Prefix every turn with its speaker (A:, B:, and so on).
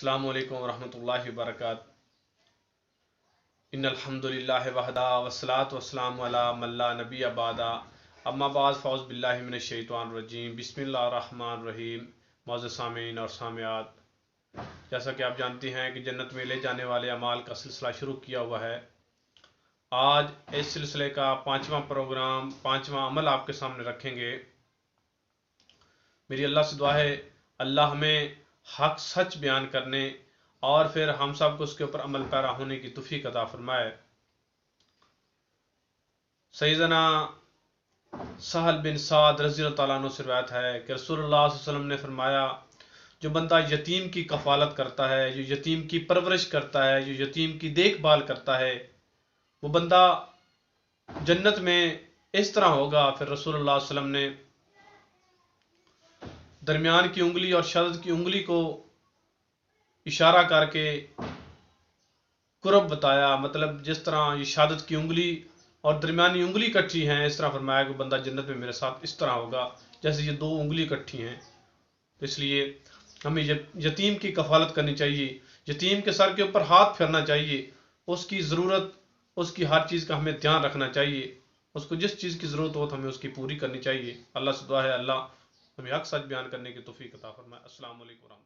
A: अस्सलामु अलैकुम वरहमतुल्लाहि वबरकातुहू। इन्नल हम्दुलिल्लाहि वहदा वस्सलातु वस्सलामु अला मन ला नबिय्य बअदा अम्मा बाद फ़औज़ु बिल्लाहि मिनश शैतानिर रजीम बिस्मिल्लाहिर रहमानिर रहीम। मौजूद सामीन और सामियात, जैसा कि आप जानते हैं कि जन्नत में ले जाने वाले अमाल का सिलसिला शुरू किया हुआ है। आज इस सिलसिले का पाँचवा प्रोग्राम, पाँचवा अमल आपके सामने रखेंगे। मेरी अल्लाह से दुआ है, अल्लाह हमें हक सच बयान करने और फिर हम सब को उसके ऊपर अमल पैरा होने की तौफीक अता फरमाए। सैयदना सहल बिन साद रज़ी अल्लाह तआला अन्हु से रिवायत है कि रसूलुल्लाह सल्लल्लाहु अलैहि वसल्लम ने फरमाया, जो बंदा यतीम की कफालत करता है, जो यतीम की परवरिश करता है, जो यतीम की देखभाल करता है, वो बंदा जन्नत में इस तरह होगा। फिर रसूलुल्लाह सल्लल्लाहु अलैहि वसल्लम ने दरमियान की उंगली और शहदत की उंगली को इशारा करके कुर्ब बताया, मतलब जिस तरह ये शहादत की उंगली और दरमियानी उंगली इकट्ठी हैं, इस तरह फरमाया कि बंदा जन्नत में मेरे साथ इस तरह होगा जैसे ये दो उंगली इकट्ठी हैं। तो इसलिए हमें यतीम की कफालत करनी चाहिए, यतीम के सर के ऊपर हाथ फेरना चाहिए, उसकी ज़रूरत, उसकी हर चीज़ का हमें ध्यान रखना चाहिए, उसको जिस चीज़ की ज़रूरत हो तो हमें उसकी पूरी करनी चाहिए। अल्लाह से दुआ है, अल्लाह हमें हक सच बयान करने की तौफीक अता फरमाए। अस्सलामु अलैकुम।